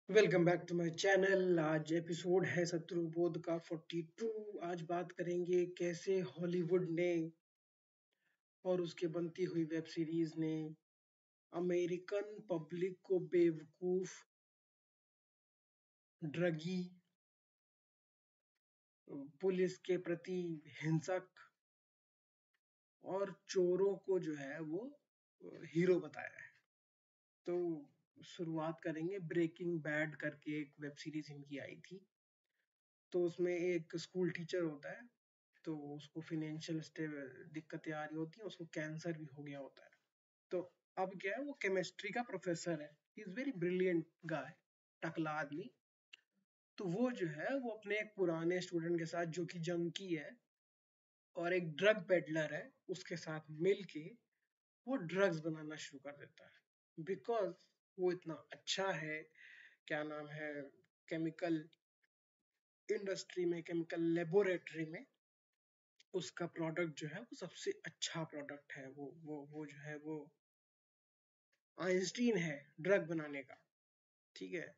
Welcome back to my channel. आज episode है शत्रुबोध का 42। आज बात करेंगे कैसे हॉलीवुड ने और उसके बनती हुई वेब सीरीज ने अमेरिकन पब्लिक को बेवकूफ, ड्रगी, पुलिस के प्रति हिंसक और चोरों को जो है वो हीरो बताया है। तो शुरुआत करेंगे। ब्रेकिंग बैड करके एक वेब सीरीज इनकी आई थी। तो उसमें एक स्कूल टीचर होता है, तो उसको फाइनेंशियल दिक्कतें आ रही होती हैं, उसको कैंसर भी हो गया होता है। तो अब क्या है, वो केमिस्ट्री का प्रोफेसर है। ही इज वेरी ब्रिलियंट गाय, टकला आदमी। तो वो जो है वो अपने एक पुराने स्टूडेंट के साथ, जो कि जंकी है और एक ड्रग पेडलर है, उसके साथ मिलके वो ड्रग्स बनाना शुरू कर देता है। बिकॉज वो इतना अच्छा है, क्या नाम है, केमिकल इंडस्ट्री में, केमिकल लेबोरेटरी में उसका प्रोडक्ट जो है वो सबसे अच्छा प्रोडक्ट है। वो जो है वो आइंस्टीन है ड्रग बनाने का। ठीक है।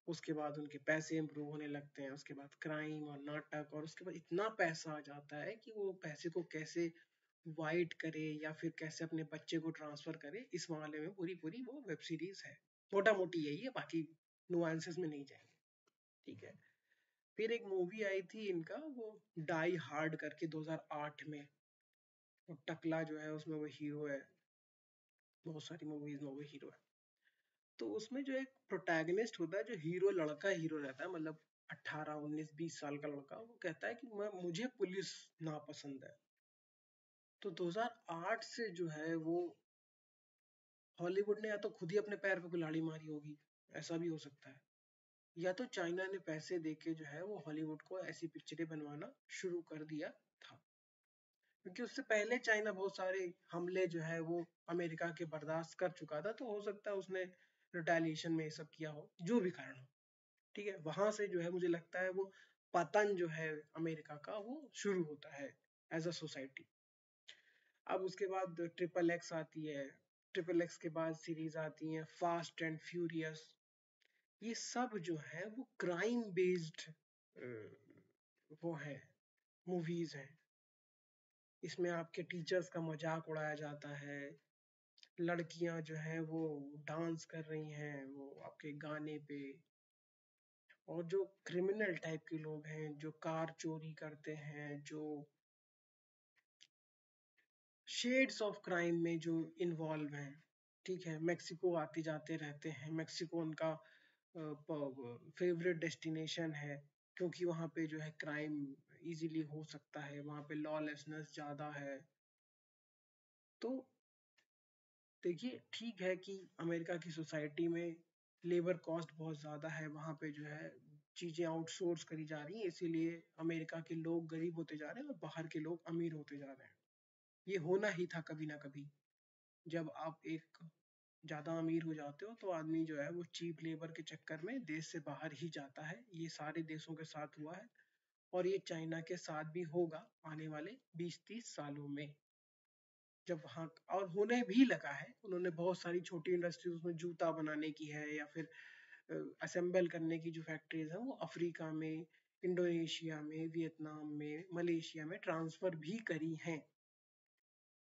उसके बाद उनके पैसे इंप्रूव होने लगते हैं, उसके बाद क्राइम और नाटक, और उसके बाद इतना पैसा आ जाता है कि वो पैसे को कैसे वाइट करे या फिर कैसे अपने बच्चे को ट्रांसफर करे, इस मामले में पूरी पूरी वो वेब सीरीज है। मोटा मोटी यही है, बाकी नुआंसेस में नहीं जाएंगे। ठीक है। फिर एक मूवी आई थी इनका, वो डाई हार्ड करके 2008 में। वो टकला जो है उसमें वो हीरो है, बहुत सारी मूवीज में वो हीरो है। तो उसमें जो एक प्रोटैगनिस्ट होता है, जो हीरो लड़का हीरो रहता है, मतलब 18 19 20 साल का लड़का, वो कहता है कि मुझे पुलिस नापसंद है। तो 2008 से जो है वो हॉलीवुड ने या तो खुद ही अपने पैर पे कुल्हाड़ी मारी होगी, ऐसा भी हो सकता है, या तो चाइना ने पैसे देके जो है वो हॉलीवुड को ऐसी पिक्चरें बनवाना शुरू कर दिया था। क्योंकि उससे पहले चाइना बहुत सारे हमले जो है वो अमेरिका के बर्दाश्त कर चुका था, तो हो सकता है उसने रिटेलिएशन में ये सब किया हो, जो भी कारण हो। ठीक है। वहां से जो है मुझे लगता है वो पतन जो है अमेरिका का वो शुरू होता है एज अ सोसाइटी। अब उसके बाद ट्रिपल एक्स आती है। ट्रिपल एक्स के बाद सीरीज आती है फास्ट एंड फ्यूरियस। ये सब जो है वो क्राइम बेस्ड वो है, मूवीज हैं। इसमें आपके टीचर्स का मजाक उड़ाया जाता है, लड़कियां जो है वो डांस कर रही हैं वो आपके गाने पे, और जो क्रिमिनल टाइप के लोग हैं, जो कार चोरी करते हैं, जो शेड्स ऑफ क्राइम में जो इन्वॉल्व हैं। ठीक है। मेक्सिको आते जाते रहते हैं, मेक्सिको उनका फेवरेट डेस्टिनेशन है, क्योंकि वहाँ पे जो है क्राइम इजीली हो सकता है, वहाँ पे लॉलेसनेस ज़्यादा है। तो देखिए, ठीक है कि अमेरिका की सोसाइटी में लेबर कॉस्ट बहुत ज़्यादा है, वहाँ पे जो है चीज़ें आउटसोर्स करी जा रही हैं, इसीलिए अमेरिका के लोग गरीब होते जा रहे हैं और बाहर के लोग अमीर होते जा रहे हैं। ये होना ही था कभी ना कभी। जब आप एक ज़्यादा अमीर हो जाते हो तो आदमी जो है वो चीप लेबर के चक्कर में देश से बाहर ही जाता है। ये सारे देशों के साथ हुआ है, और ये चाइना के साथ भी होगा आने वाले 20 30 सालों में। जब हाँ, और होने भी लगा है। उन्होंने बहुत सारी छोटी इंडस्ट्रीज उसमें जूता बनाने की है, या फिर असेंबल करने की जो फैक्ट्रीज हैं वो अफ्रीका में, इंडोनेशिया में, वियतनाम में, मलेशिया में ट्रांसफर भी करी हैं।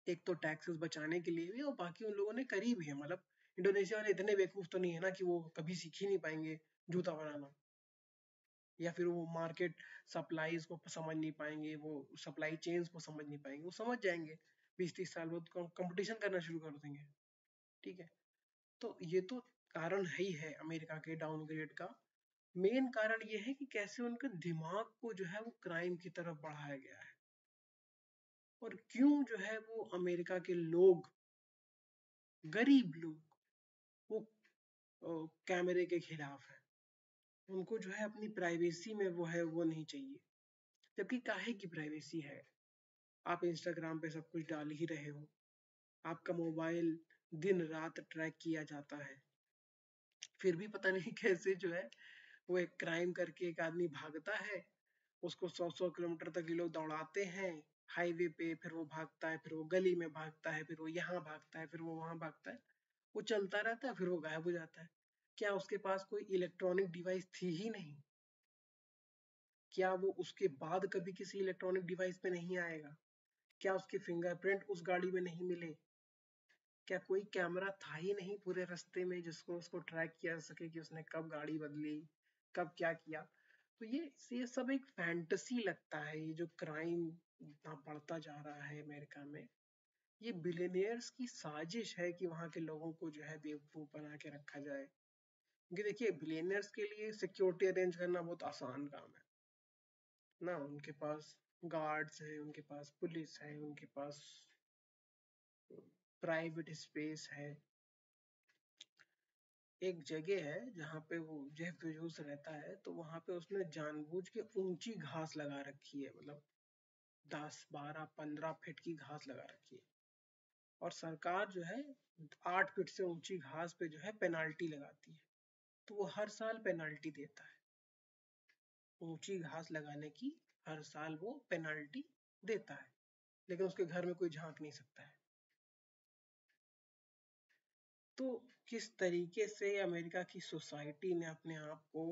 एक तो टैक्सेस बचाने के लिए भी, और बाकी उन लोगों ने करी भी है। मतलब इंडोनेशिया वाले इतने बेवकूफ तो नहीं है ना कि वो कभी सीख ही नहीं पाएंगे जूता बनाना, या फिर वो मार्केट सप्लाईज को समझ नहीं पाएंगे, वो सप्लाई चेन्स को समझ नहीं पाएंगे। वो समझ जाएंगे 20 30 साल बाद, कंपटीशन करना शुरू कर देंगे। ठीक है। तो ये तो कारण ही है अमेरिका के डाउनग्रेड का। मेन कारण ये है कि कैसे उनके दिमाग को जो है वो क्राइम की तरफ बढ़ाया गया है, और क्यों जो है वो अमेरिका के लोग, गरीब लोग, वो कैमरे के खिलाफ है। उनको जो है अपनी प्राइवेसी में वो है वो नहीं चाहिए। जबकि काहे की प्राइवेसी है? आप इंस्टाग्राम पे सब कुछ डाल ही रहे हो, आपका मोबाइल दिन रात ट्रैक किया जाता है, फिर भी पता नहीं कैसे जो है वो एक क्राइम करके एक आदमी भागता है, उसको 100 100 किलोमीटर तक ये लोग दौड़ाते हैं हाईवे पे, फिर वो भागता है, फिर वो गली में भागता है, फिर वो यहाँ भागता है, फिर वो वहां भागता है। वो चलता रहता है, फिर वो गायब हो जाता है। क्या उसके पास कोई इलेक्ट्रॉनिक डिवाइस थी ही नहीं? क्या वो उसके बाद कभी किसी इलेक्ट्रॉनिक डिवाइस पे नहीं आएगा? क्या उसके फिंगरप्रिंट उस गाड़ी में नहीं मिले? क्या कोई कैमरा था ही नहीं पूरे रास्ते में जिसको उसको ट्रैक किया जा सके कि उसने कब गाड़ी बदली, कब क्या किया? तो ये सब एक फैंटेसी लगता है। ये जो क्राइम इतना बढ़ता जा रहा है अमेरिका में, ये बिलियनियर्स की साजिश है कि वहाँ के लोगों को जो है बेवकूफ बना के रखा जाए। क्योंकि देखिए, बिलियनियर्स के लिए सिक्योरिटी अरेंज करना बहुत आसान काम है ना। उनके पास गार्ड्स है, उनके पास पुलिस है, उनके पास प्राइवेट स्पेस है। एक जगह है जहाँ पे वो जेफ बेजोस रहता है, तो वहां पे उसने जानबूझ के ऊंची घास लगा रखी है, मतलब 10, 12, 15 फीट की घास लगा रखी है। और सरकार जो है 8 फीट से ऊंची घास पे जो है पेनाल्टी लगाती है। तो वो हर साल पेनाल्टी देता है, ऊंची घास लगाने की हर साल वो पेनाल्टी देता है, लेकिन उसके घर में कोई झांक नहीं सकता है। तो किस तरीके से अमेरिका की सोसाइटी ने अपने आप को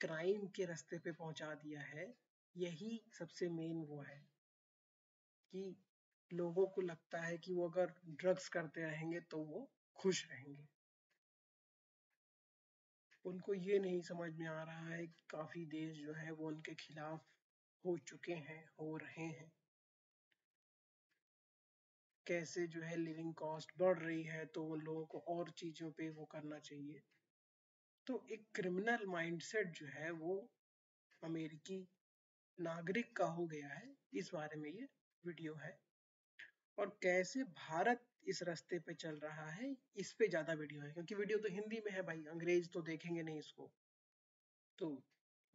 क्राइम के रास्ते पे पहुंचा दिया है, यही सबसे मेन वो है कि लोगों को लगता है कि वो अगर ड्रग्स करते रहेंगे तो वो खुश रहेंगे। उनको ये नहीं समझ में आ रहा है कि काफी देश जो है वो उनके खिलाफ हो चुके हैं, हो रहे हैं। कैसे जो है लिविंग कॉस्ट बढ़ रही है, तो उन लोगों को और चीजों पे वो करना चाहिए। तो एक क्रिमिनल माइंडसेट जो है वो अमेरिकी नागरिक का हो गया है। इस बारे में ये वीडियो है। और कैसे भारत इस रास्ते पे चल रहा है, इस पे ज्यादा वीडियो है, क्योंकि वीडियो तो हिंदी में है भाई, अंग्रेज तो देखेंगे नहीं इसको। तो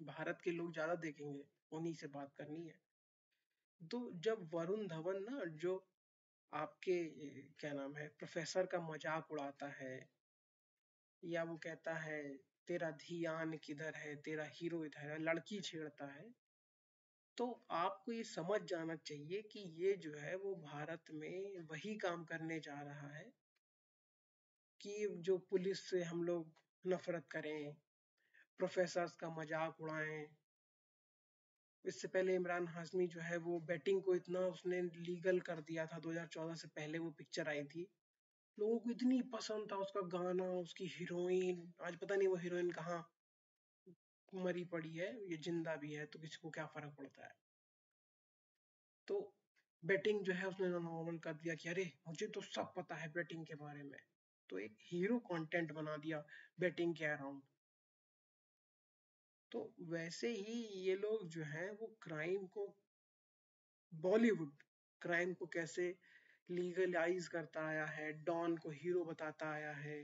भारत के लोग ज्यादा देखेंगे, उन्हीं से बात करनी है। तो जब वरुण धवन ना, जो आपके क्या नाम है, प्रोफेसर का मजाक उड़ाता है, या वो कहता है तेरा ध्यान किधर है, तेरा हीरो इधर है, लड़की छेड़ता है, तो आपको ये समझ जाना चाहिए कि ये जो है वो भारत में वही काम करने जा रहा है कि जो पुलिस से हम लोग नफरत करें, प्रोफेसर्स का मजाक उड़ाएं। इससे पहले इमरान हाशमी जो है वो बेटिंग को इतना उसने लीगल कर दिया था, 2014 से पहले वो पिक्चर आई थी। लोगों को इतनी पसंद था उसका गाना, उसकी हीरोइन। आज पता नहीं वो हीरोइन कहाँ मरी पड़ी है, ये जिंदा भी है, तो किसी को क्या फर्क पड़ता है। तो बेटिंग जो है उसने नॉर्मल कर दिया कि अरे मुझे तो सब पता है बेटिंग के बारे में। तो एक हीरो कंटेंट बना दिया बेटिंग के अराउंड। तो वैसे ही ये लोग जो हैं वो क्राइम को, बॉलीवुड क्राइम को कैसे लीगलाइज करता आया है, डॉन को हीरो बताता आया है।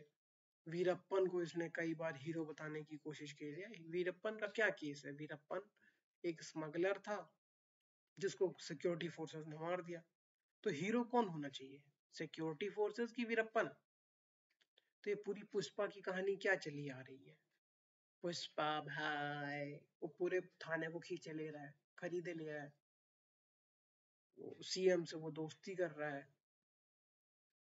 वीरप्पन को इसने कई बार हीरो बताने की कोशिश की है। वीरप्पन का क्या केस है? वीरप्पन एक स्मगलर था जिसको सिक्योरिटी फोर्सेस ने मार दिया। तो हीरो कौन होना चाहिए, सिक्योरिटी फोर्सेस की वीरप्पन? तो ये पूरी पुष्पा की कहानी क्या चली आ रही है? पुष्पा भाई वो पूरे थाने को खींचे ले रहा है, खरीदे ले रहा है, सीएम से वो दोस्ती कर रहा है।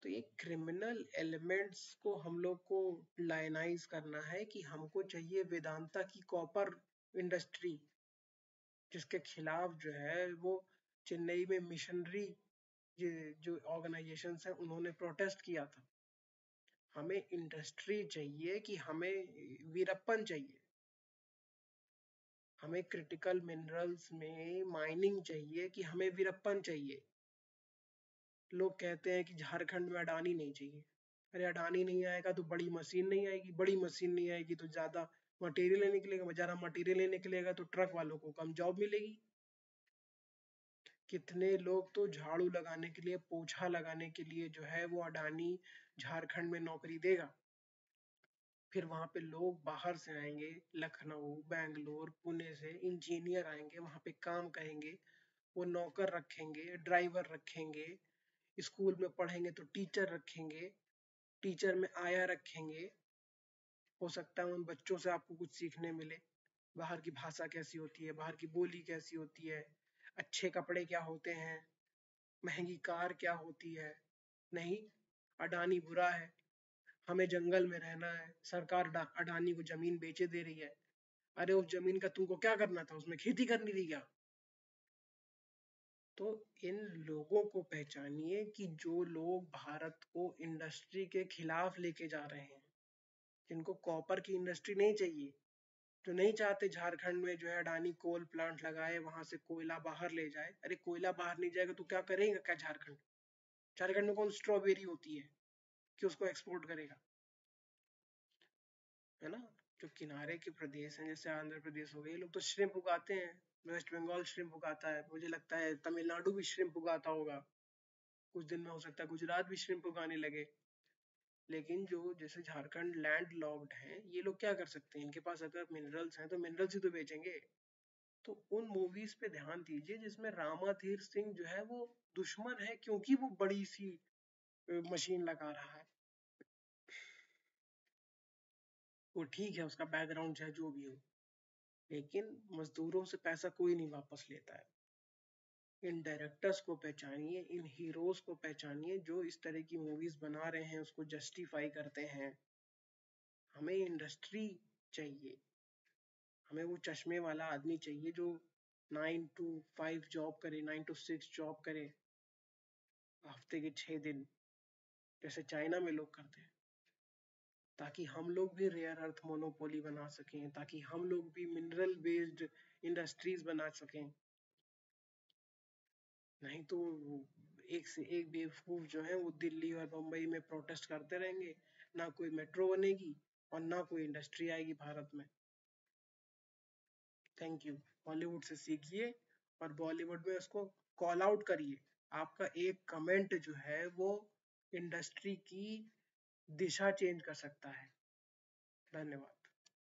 तो ये क्रिमिनल एलिमेंट्स को हम लोग को लाइनाइज करना है कि हमको चाहिए वेदांता की कॉपर इंडस्ट्री, जिसके खिलाफ जो है वो चेन्नई में मिशनरी जो ऑर्गेनाइजेशन है उन्होंने प्रोटेस्ट किया था। हमें इंडस्ट्री चाहिए कि हमें वीरप्पन चाहिए। हमें क्रिटिकल मिनरल्स में माइनिंग चाहिए कि हमें वीरप्पन चाहिए। लोग कहते हैं कि झारखंड में अडानी नहीं चाहिए। अरे अडानी नहीं आएगा तो बड़ी मशीन नहीं आएगी, बड़ी मशीन नहीं आएगी तो ज्यादा मटेरियल निकलेगा, ज्यादा मटेरियल निकलेगा तो ट्रक वालों को कम जॉब मिलेगी। कितने लोग तो झाड़ू लगाने के लिए, पोछा लगाने के लिए जो है वो अडानी झारखंड में नौकरी देगा। फिर वहां पे लोग बाहर से आएंगे, लखनऊ, बैंगलोर, पुणे से इंजीनियर आएंगे, वहां पे काम करेंगे। वो नौकर रखेंगे, ड्राइवर रखेंगे, स्कूल में पढ़ेंगे तो टीचर रखेंगे, टीचर में आया रखेंगे। हो सकता है उन बच्चों से आपको कुछ सीखने मिले, बाहर की भाषा कैसी होती है, बाहर की बोली कैसी होती है, अच्छे कपड़े क्या होते हैं, महंगी कार क्या होती है। नहीं, अडानी बुरा है, हमें जंगल में रहना है, सरकार अडानी को जमीन बेचे दे रही है। अरे उस जमीन का तुमको क्या करना था, उसमें खेती करनी थी क्या? तो इन लोगों को पहचानिए कि जो लोग भारत को इंडस्ट्री के खिलाफ लेके जा रहे हैं, जिनको कॉपर की इंडस्ट्री नहीं चाहिए, जो नहीं चाहते झारखंड में जो है अडानी कोल प्लांट लगाए, वहां से कोयला बाहर ले जाए। अरे कोयला बाहर नहीं जाएगा तो क्या करेगा क्या झारखंड? झारखंड में कौन स्ट्रॉबेरी होती है कि उसको एक्सपोर्ट करेगा? है ना? जो किनारे के प्रदेश हैं जैसे आंध्र प्रदेश हो गए, ये लोग तो श्रिम्प उगाते हैं। वेस्ट बंगाल श्रिम्प उगाता है, मुझे लगता है तमिलनाडु भी श्रिम्प उगाता होगा। कुछ दिन में हो सकता है गुजरात भी श्रिम्प उगाने लगे। लेकिन जो जैसे झारखंड लैंड लॉक्ड है, ये लोग क्या कर सकते हैं? इनके पास अगर मिनरल्स हैं तो मिनरल्स ही तो बेचेंगे। तो उन मूवीज पे ध्यान दीजिए जिसमें रामाधीर सिंह जो है वो दुश्मन है क्योंकि वो बड़ी सी मशीन लगा रहा है। वो ठीक है, उसका बैकग्राउंड चाहे जो भी हो, लेकिन मजदूरों से पैसा कोई नहीं वापस लेता है। इन डायरेक्टर्स को पहचानिए, इन हीरोज को पहचानिए जो इस तरह की मूवीज बना रहे हैं, उसको जस्टिफाई करते हैं। हमें इंडस्ट्री चाहिए, हमें वो चश्मे वाला आदमी चाहिए जो 9 to 5 जॉब करे, 9 to 6 जॉब करे, हफ्ते के 6 दिन, जैसे चाइना में लोग करते हैं, ताकि हम लोग भी रेयर अर्थ मोनोपोली बना सकें, ताकि हम लोग भी मिनरल बेस्ड इंडस्ट्रीज बना सकें। नहीं तो एक से एक बेवकूफ जो है वो दिल्ली और बम्बई में प्रोटेस्ट करते रहेंगे, ना कोई मेट्रो बनेगी और ना कोई इंडस्ट्री आएगी भारत में। Thank you. बॉलीवुड से सीखिए और बॉलीवुड में उसको कॉल आउट करिए। आपका एक कमेंट जो है वो इंडस्ट्री की दिशा चेंज कर सकता है। धन्यवाद।